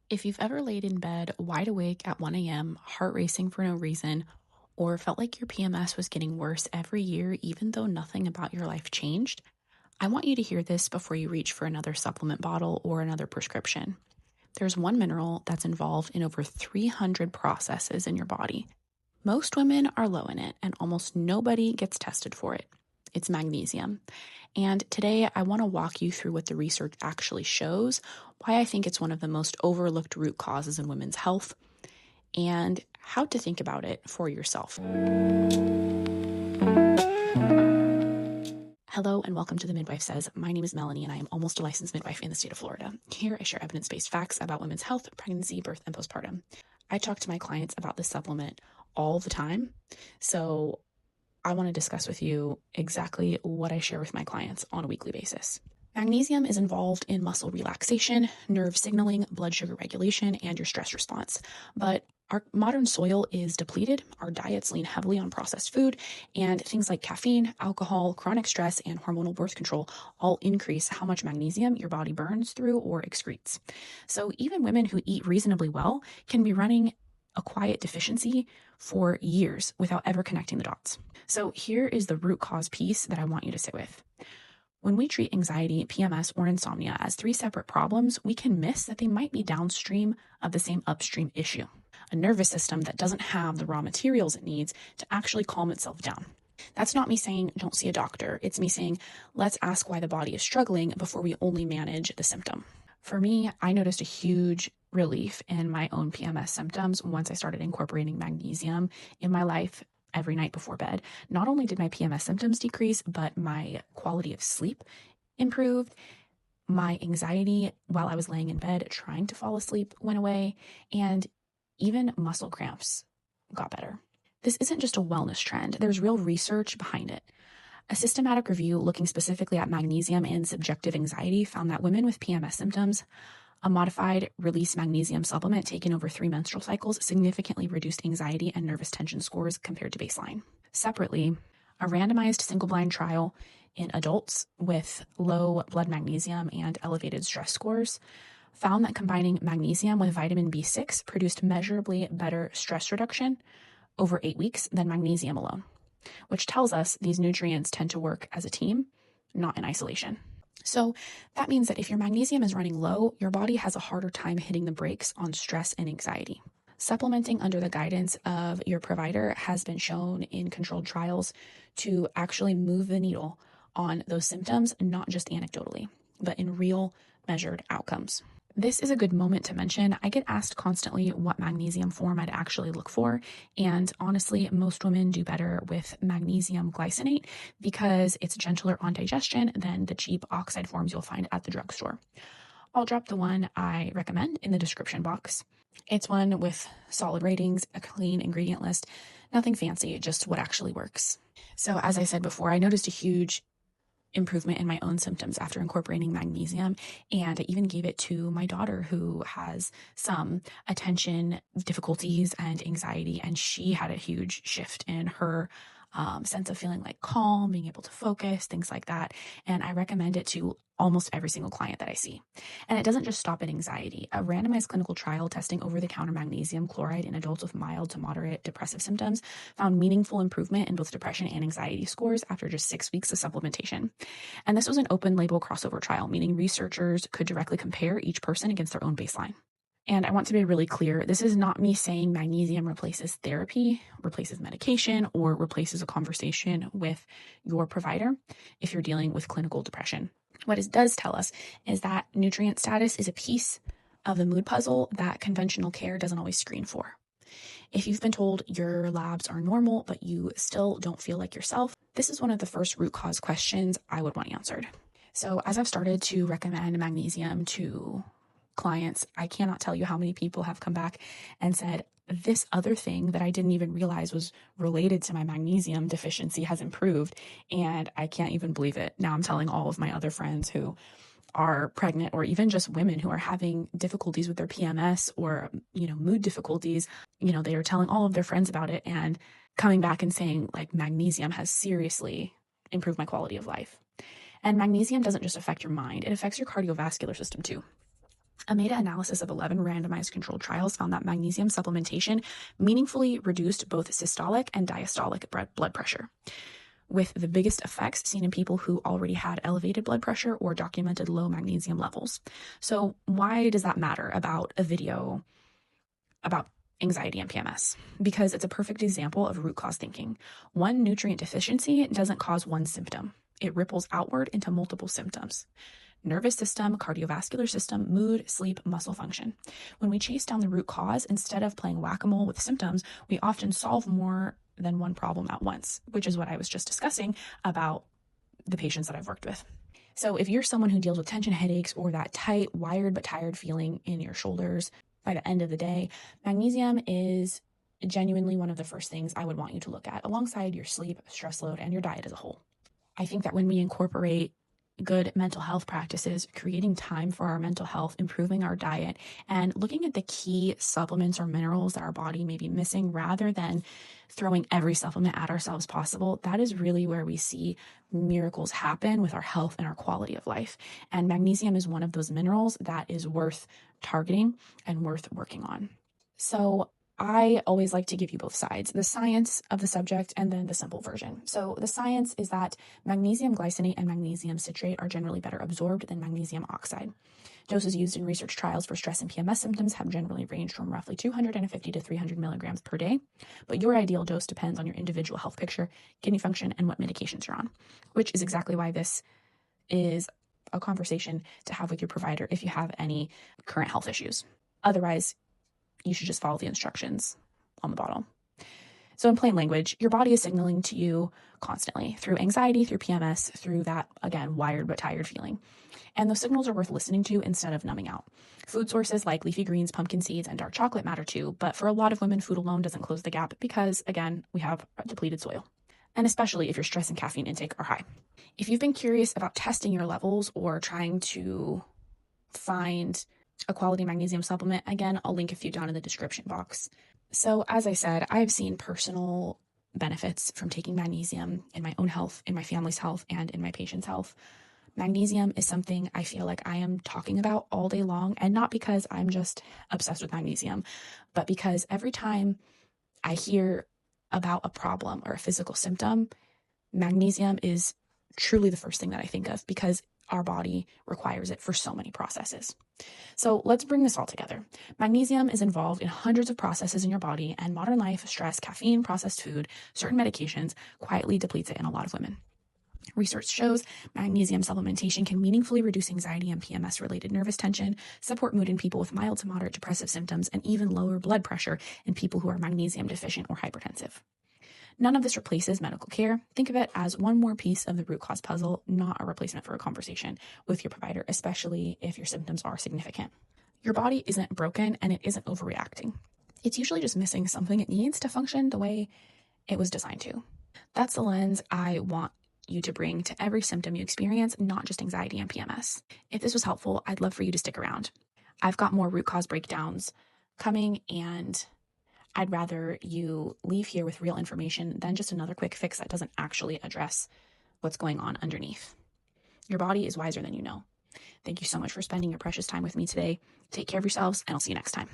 If you've ever laid in bed wide awake at 1 a.m., heart racing for no reason, or felt like your PMS was getting worse every year, even though nothing about your life changed, I want you to hear this before you reach for another supplement bottle or another prescription. There's one mineral that's involved in over 300 processes in your body. Most women are low in it, and almost nobody gets tested for it. It's magnesium. And today I want to walk you through what the research actually shows, why I think it's one of the most overlooked root causes in women's health, and how to think about it for yourself. Hello and welcome to The Midwife Says. My name is Melanie and I am almost a licensed midwife in the state of Florida. Here I share evidence-based facts about women's health, pregnancy, birth, and postpartum. I talk to my clients about this supplement all the time, so I want to discuss with you exactly what I share with my clients on a weekly basis. Magnesium is involved in muscle relaxation, nerve signaling, blood sugar regulation, and your stress response. But our modern soil is depleted, our diets lean heavily on processed food, and things like caffeine, alcohol, chronic stress, and hormonal birth control all increase how much magnesium your body burns through or excretes. So even women who eat reasonably well can be running a quiet deficiency for years without ever connecting the dots. So here is the root cause piece that I want you to sit with. When we treat anxiety, PMS, or insomnia as three separate problems, we can miss that they might be downstream of the same upstream issue, a nervous system that doesn't have the raw materials it needs to actually calm itself down. That's not me saying don't see a doctor. It's me saying let's ask why the body is struggling before we only manage the symptom. For me, I noticed a huge relief in my own PMS symptoms once I started incorporating magnesium in my life every night before bed. Not only did my PMS symptoms decrease, but my quality of sleep improved. My anxiety while I was laying in bed trying to fall asleep went away, and even muscle cramps got better. This isn't just a wellness trend. There's real research behind it. A systematic review looking specifically at magnesium and subjective anxiety found that women with PMS symptoms, a modified release magnesium supplement taken over 3 menstrual cycles significantly reduced anxiety and nervous tension scores compared to baseline. Separately, a randomized single-blind trial in adults with low blood magnesium and elevated stress scores found that combining magnesium with vitamin B6 produced measurably better stress reduction over 8 weeks than magnesium alone, which tells us these nutrients tend to work as a team, not in isolation. So that means that if your magnesium is running low, your body has a harder time hitting the brakes on stress and anxiety. Supplementing under the guidance of your provider has been shown in controlled trials to actually move the needle on those symptoms, not just anecdotally, but in real measured outcomes. This is a good moment to mention. I get asked constantly what magnesium form I'd actually look for. And honestly, most women do better with magnesium glycinate because it's gentler on digestion than the cheap oxide forms you'll find at the drugstore. I'll drop the one I recommend in the description box. It's one with solid ratings, a clean ingredient list, nothing fancy, just what actually works. So as I said before, I noticed a huge improvement in my own symptoms after incorporating magnesium, and I even gave it to my daughter who has some attention difficulties and anxiety, and she had a huge shift in her sense of feeling like calm, being able to focus, things like that. And I recommend it to almost every single client that I see. And it doesn't just stop at anxiety. A randomized clinical trial testing over-the-counter magnesium chloride in adults with mild to moderate depressive symptoms found meaningful improvement in both depression and anxiety scores after just 6 weeks of supplementation. And this was an open label crossover trial, meaning researchers could directly compare each person against their own baseline. And I want to be really clear, this is not me saying magnesium replaces therapy, replaces medication, or replaces a conversation with your provider if you're dealing with clinical depression. What it does tell us is that nutrient status is a piece of the mood puzzle that conventional care doesn't always screen for. If you've been told your labs are normal, but you still don't feel like yourself, this is one of the first root cause questions I would want answered. So as I've started to recommend magnesium to clients, I cannot tell you how many people have come back and said, this other thing that I didn't even realize was related to my magnesium deficiency has improved, and I can't even believe it. Now I'm telling all of my other friends who are pregnant, or even just women who are having difficulties with their PMS or, mood difficulties, they are telling all of their friends about it and coming back and saying, like, magnesium has seriously improved my quality of life. And magnesium doesn't just affect your mind, it affects your cardiovascular system too. A meta-analysis of 11 randomized controlled trials found that magnesium supplementation meaningfully reduced both systolic and diastolic blood pressure, with the biggest effects seen in people who already had elevated blood pressure or documented low magnesium levels. So why does that matter about a video about anxiety and PMS? Because it's a perfect example of root cause thinking. One nutrient deficiency doesn't cause one symptom. It ripples outward into multiple symptoms: nervous system, cardiovascular system, mood, sleep, muscle function. When we chase down the root cause, instead of playing whack-a-mole with symptoms, we often solve more than one problem at once, which is what I was just discussing about the patients that I've worked with. So if you're someone who deals with tension headaches or that tight, wired but tired feeling in your shoulders by the end of the day, magnesium is genuinely one of the first things I would want you to look at, alongside your sleep, stress load, and your diet as a whole. I think that when we incorporate good mental health practices, creating time for our mental health, improving our diet, and looking at the key supplements or minerals that our body may be missing, rather than throwing every supplement at ourselves possible, that is really where we see miracles happen with our health and our quality of life. And magnesium is one of those minerals that is worth targeting and worth working on. So I always like to give you both sides, the science of the subject and then the simple version. So the science is that magnesium glycinate and magnesium citrate are generally better absorbed than magnesium oxide. Doses used in research trials for stress and PMS symptoms have generally ranged from roughly 250 to 300 milligrams per day, but your ideal dose depends on your individual health picture, kidney function, and what medications you're on, which is exactly why this is a conversation to have with your provider if you have any current health issues. Otherwise, you should just follow the instructions on the bottle. So in plain language, your body is signaling to you constantly through anxiety, through PMS, through that, again, wired but tired feeling. And those signals are worth listening to instead of numbing out. Food sources like leafy greens, pumpkin seeds, and dark chocolate matter too, but for a lot of women, food alone doesn't close the gap because, again, we have a depleted soil. And especially if your stress and caffeine intake are high. If you've been curious about testing your levels or trying to find a quality magnesium supplement, again, I'll link a few down in the description box. So as I said, I've seen personal benefits from taking magnesium in my own health, in my family's health, and in my patient's health. Magnesium is something I feel like I am talking about all day long, and not because I'm just obsessed with magnesium, but because every time I hear about a problem or a physical symptom, magnesium is truly the first thing that I think of, because our body requires it for so many processes. So let's bring this all together. Magnesium is involved in hundreds of processes in your body, and modern life, stress, caffeine, processed food, certain medications quietly depletes it in a lot of women. Research shows magnesium supplementation can meaningfully reduce anxiety and PMS-related nervous tension, support mood in people with mild to moderate depressive symptoms, and even lower blood pressure in people who are magnesium deficient or hypertensive. None of this replaces medical care. Think of it as one more piece of the root cause puzzle, not a replacement for a conversation with your provider, especially if your symptoms are significant. Your body isn't broken and it isn't overreacting. It's usually just missing something it needs to function the way it was designed to. That's the lens I want you to bring to every symptom you experience, not just anxiety and PMS. If this was helpful, I'd love for you to stick around. I've got more root cause breakdowns coming, and I'd rather you leave here with real information than just another quick fix that doesn't actually address what's going on underneath. Your body is wiser than you know. Thank you so much for spending your precious time with me today. Take care of yourselves, and I'll see you next time.